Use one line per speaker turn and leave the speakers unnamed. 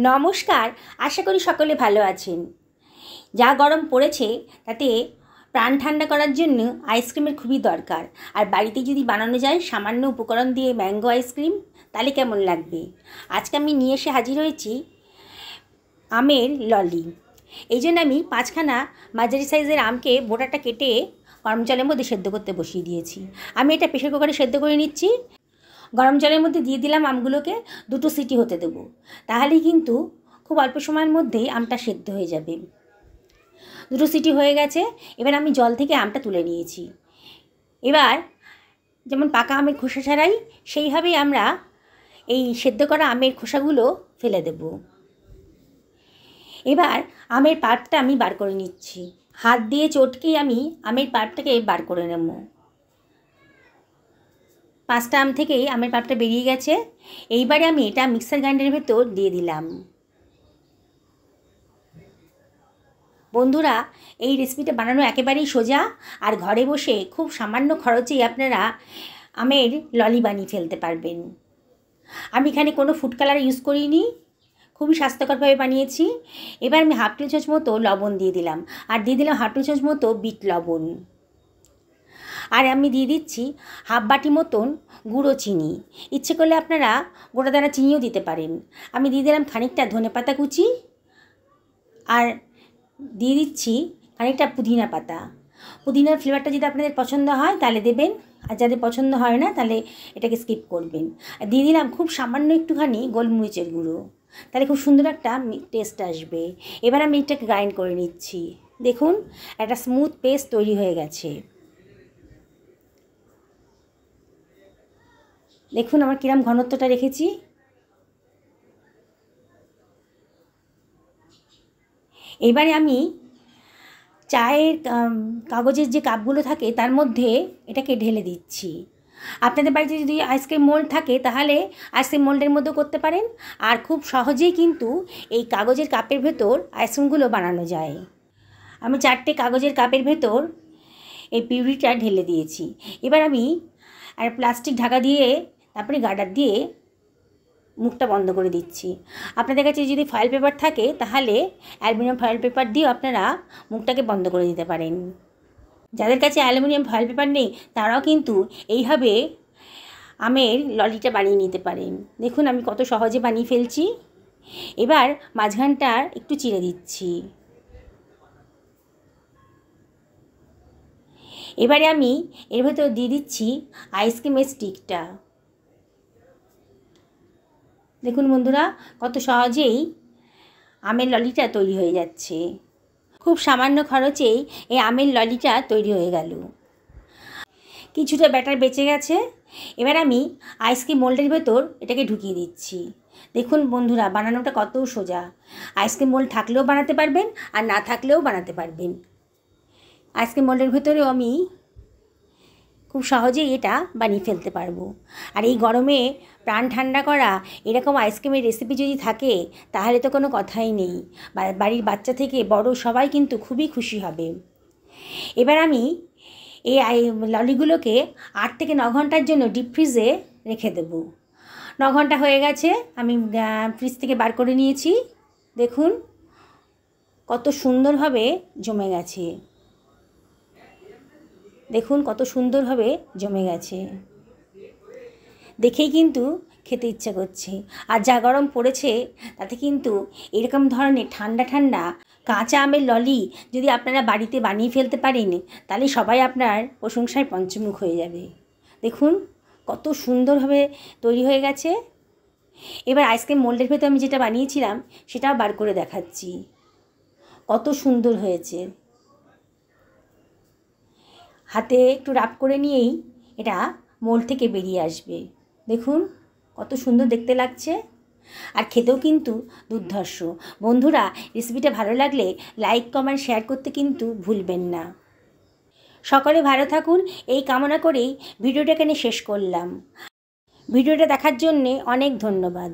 নমস্কার, আশা করি সকলে ভালো আছেন। যা গরম পড়েছে তাতে প্রাণ ঠান্ডা করার জন্য আইসক্রিমের খুবই দরকার। আর বাড়িতে যদি বানানো যায় সামান্য উপকরণ দিয়ে ম্যাঙ্গো আইসক্রিম, তাহলে কেমন লাগবে। আজকে আমি নিয়ে এসে হাজির হয়েছি আমের ললি। এই জন্য আমি 5খানা মাঝারি সাইজের আমকে বোটাটা কেটে গরম জলের মধ্যে সেদ্ধ করতে বসিয়ে দিয়েছি। আমি এটা প্রেসার কুকারে সেদ্ধ করে নিচ্ছি। গরম জলের মধ্যে দিয়ে দিলাম আমগুলোকে, 2টো সিটি হতে দেবো। তাহলেই কিন্তু খুব অল্প সময়ের মধ্যেই আমটা সেদ্ধ হয়ে যাবে। 2টো সিটি হয়ে গেছে। এবার আমি জল থেকে আমটা তুলে নিয়েছি। এবার যেমন পাকা আমের খোসা ছাড়াই সেইভাবেই আমরা এই সেদ্ধ করা আমের খোসাগুলো ফেলে দেব। এবার আমের পাল্পটা আমি বার করে নিচ্ছি। হাত দিয়ে চটকেই আমি আমের পাল্পটাকে বার করে নেব। 5টা আম থেকেই আমের পাল্পটা বেরিয়ে গেছে। এইবারে আমি এটা মিক্সার গ্রাইন্ডারের ভেতর দিয়ে দিলাম। বন্ধুরা, এই রেসিপিটা বানানো একেবারেই সোজা, আর ঘরে বসে খুব সামান্য খরচেই আপনারা আমের ললি বানিয়ে ফেলতে পারবেন। আমি এখানে কোনো ফুড কালার ইউজ করিনি, খুবই স্বাস্থ্যকরভাবে বানিয়েছি। এবার আমি হাফ টেবিল চামচ মতো লবণ দিয়ে দিলাম, আর দিয়ে দিলাম হাফ টেবিল চামচ মতো বিট লবণ। আর আমি দিয়ে দিচ্ছি হাফ বাটি মতন গুঁড়ো চিনি। ইচ্ছে করলে আপনারা গোটা দানা চিনিও দিতে পারেন। আমি দিয়ে দিলাম খানিকটা ধনেপাতা কুচি, আর দিয়ে দিচ্ছি খানিকটা পুদিনা পাতা। পুদিনার ফ্লেভারটা যদি আপনাদের পছন্দ হয় তাহলে দেবেন, আর যাদের পছন্দ হয় না তাহলে এটাকে স্কিপ করবেন। আর দিয়ে দিলাম খুব সামান্য একটুখানি গোলমরিচের গুঁড়ো, তাহলে খুব সুন্দর একটা টেস্ট আসবে। এবার আমি এটাকে গ্রাইন্ড করে নিচ্ছি। দেখুন, একটা স্মুথ পেস্ট তৈরি হয়ে গেছে। দেখুন আমার কিরম ঘনত্বটা রেখেছি। এবারে আমি চায়ের কাগজের যে কাপগুলো থাকে তার মধ্যে এটাকে ঢেলে দিচ্ছি। আপনাদের বাড়িতে যদি আইসক্রিম মোল্ড থাকে তাহলে আইসক্রিম মোল্ডের মধ্যেও করতে পারেন, আর খুব সহজেই কিন্তু এই কাগজের কাপের ভেতর আইসক্রিমগুলো বানানো যায়। আমি 4টে কাগজের কাপের ভেতর এই পিউরিটা ঢেলে দিয়েছি। এবার আমি আর প্লাস্টিক ঢাকা দিয়ে তারপরে গার্ডার দিয়ে মুখটা বন্ধ করে দিচ্ছি। আপনাদের কাছে যদি ফয়েল পেপার থাকে তাহলে অ্যালুমিনিয়াম ফয়েল পেপার দিয়েও আপনারা মুখটাকে বন্ধ করে দিতে পারেন। যাদের কাছে অ্যালুমিনিয়াম ফয়েল পেপার নেই তারাও কিন্তু এইভাবে আমের ললিটা বানিয়ে নিতে পারেন। দেখুন আমি কত সহজে বানিয়ে ফেলছি। এবার মাঝখানটা একটু চিড়ে দিচ্ছি। এবারে আমি এর ভেতর দিয়ে দিচ্ছি আইসক্রিমের স্টিকটা। দেখুন বন্ধুরা, কত সহজেই আমের ললিটা তৈরি হয়ে যাচ্ছে। খুব সামান্য খরচেই এই আমের ললিটা তৈরি হয়ে গেল। কিছুটা ব্যাটার বেঁচে গেছে। এবার আমি আইসক্রিম মোল্ডের ভেতর এটাকে ঢুকিয়ে দিচ্ছি। দেখুন বন্ধুরা, বানানোটা কত সোজা। আইসক্রিম মোল্ড থাকলেও বানাতে পারবেন, আর না থাকলেও বানাতে পারবেন। আইসক্রিম মোল্ডের ভেতরেও আমি খুব সহজেই এটা বানিয়ে ফেলতে পারবো। আর এই গরমে প্রাণ ঠান্ডা করা এরকম আইসক্রিমের রেসিপি যদি থাকে তাহলে তো কোনো কথাই নেই। বাড়ির বাচ্চা থেকে বড় সবাই কিন্তু খুবই খুশি হবে। এবার আমি এই ললিগুলোকে 8 থেকে 9 ঘন্টার জন্য ডিপ ফ্রিজে রেখে দেব। 9 ঘন্টা হয়ে গেছে, আমি ফ্রিজ থেকে বার করে নিয়েছি। দেখুন কত সুন্দরভাবে জমে গেছে। দেখুন কত সুন্দরভাবে জমে গেছে, দেখেই কিন্তু খেতে ইচ্ছা করছে। আর যা গরম পড়েছে তাতে কিন্তু এরকম ধরনের ঠান্ডা ঠান্ডা কাঁচা আমের ললি যদি আপনারা বাড়িতে বানিয়ে ফেলতে পারেন তাহলে সবাই আপনার প্রশংসায় পঞ্চমুখ হয়ে যাবে। দেখুন কত সুন্দরভাবে তৈরি হয়ে গেছে। এবার আইসক্রিম মোল্ডের ভেতর আমি যেটা বানিয়েছিলাম সেটাও বার করে দেখাচ্ছি। কত সুন্দর হয়েছে। হাতে একটু রাব করে নিয়েই এটা মোল্ড থেকে বেরিয়ে আসবে। দেখুন কত সুন্দর দেখতে লাগছে, আর খেতেও কিন্তু দুর্ধর্ষ। বন্ধুরা, রেসিপিটা ভালো লাগলে লাইক কমেন্ট শেয়ার করতে কিন্তু ভুলবেন না। সকলে ভালো থাকুন এই কামনা করেই ভিডিওটা এখানে শেষ করলাম। ভিডিওটা দেখার জন্যে অনেক ধন্যবাদ।